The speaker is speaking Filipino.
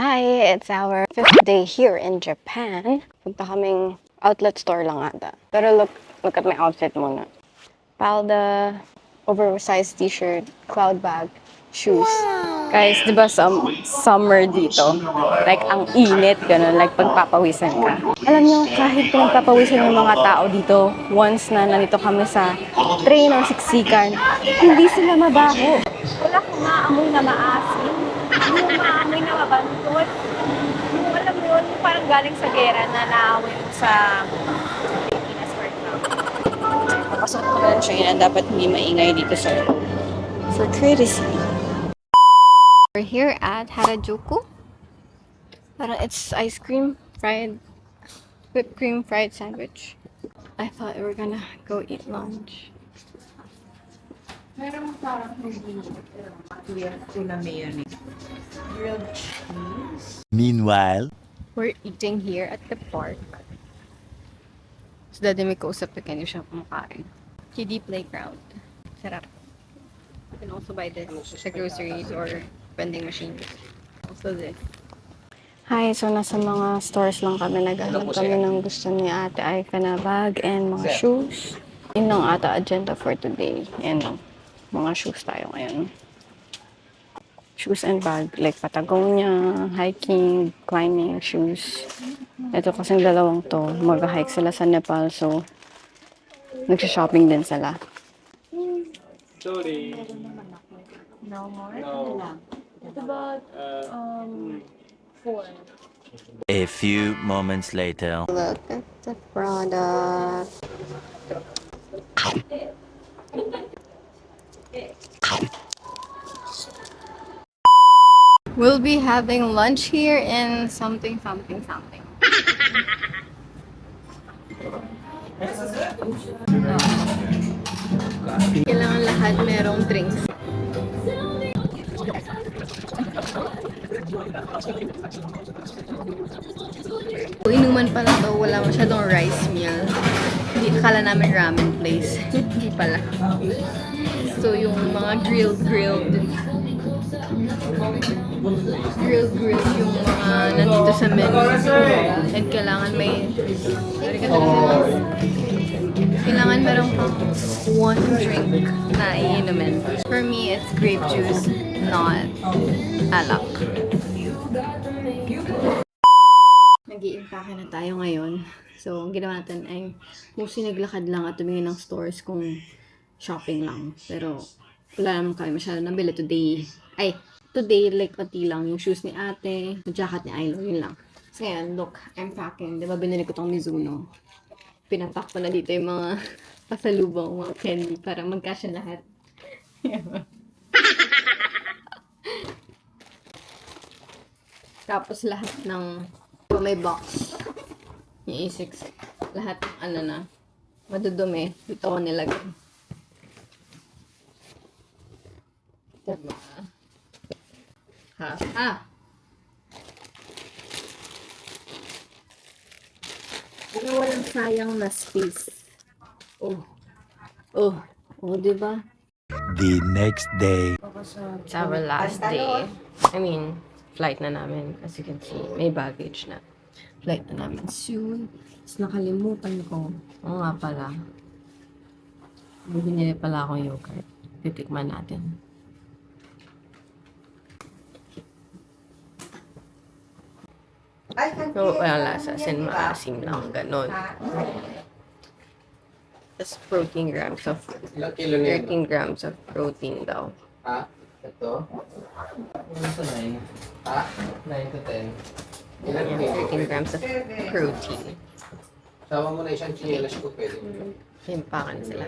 Hi! It's our 5th day here in Japan. Punta kaming outlet store lang ata. Pero look at my outfit muna. Palda, oversized t-shirt, cloud bag, shoes. Guys, di ba summer dito? Like, ang init, gano'n. Like, pagpapawisan ka. Alam nyo, kahit pinagpapawisan yung mga tao dito, once na nandito kami sa train or siksikan, hindi sila mabaho. Wala akong maamoy na maasim. Yung maamoy na mabantot. Yung alam mo yun, parang galing sa gera na naamoy mo sa Pilipinas for example. Papasok ko na siya yun, dapat hindi maingay dito sa for courtesy. We're here at Harajuku. Parang it's ice cream, whipped cream fried sandwich. I thought we were gonna go eat lunch. Meron parang hindi tuna mayonnaise. Grilled cheese. Meanwhile, We're eating here at the park. So, dati may kausap na hindi siya kumakain. Kiddie playground. Sarap. You can also buy this sa groceries or vending machines. Also this. Hi, so nasa mga stores lang kami. Naghanap kami ng gusto ni Ate Aika na bag and mga shoes. Yun lang ata agenda for today. And mga shoes tayo ngayon. Shoes and bag, like Patagonia, hiking, climbing shoes. Ito kasing dalawang to, mag-hike sila sa Nepal, so nagsha-shopping din sila. Sorry. No more? No. It's about 4. a few moments later. Look at the product. We'll be having lunch here in something. Kailangan lahat merong drinks. Inuman pala to, wala masyadong rice meal. Hindi, akala namin ramen place. Hindi pala. So yung mga grilled yung mga nandito sa menu. And kailangan meron pang one drink na iinumin. For me, it's grape juice, not alak. Nag-i-impake na tayo ngayon. So, ang ginawa natin ay mostly naglakad lang at tumingin ng stores kung shopping lang. Pero, wala naman kami masyado nabili today. Today, like, pati lang yung shoes ni ate, yung jacket ni Ailo, yun lang. So, yan, look, I'm packing. Diba, binili ko tong Mizuno. Pinapak ko na dito yung mga pasalubong, mga candy, para magkasya lahat. Tapos lahat ng may box. Yung A6. Lahat, madudumi. Dito ko nilagay. Diba? Walang sayang na space. Diba? The next day. It's our last day. I mean, flight na namin. As you can see, may baggage na. Flight na namin soon. Tapos nakalimutan ko. Oo nga pala. Binili pala akong yogurt. Titikman natin. So, walang lasa. Sin maasim lang. Ganon. Tapos 13 grams of protein daw. Ha? Ito? Ano sa 9? Ha? 9 to 10. Ilan Yan, 13 grams of protein. Sama mo na isang chinelas ko pwede. Himpakan sila.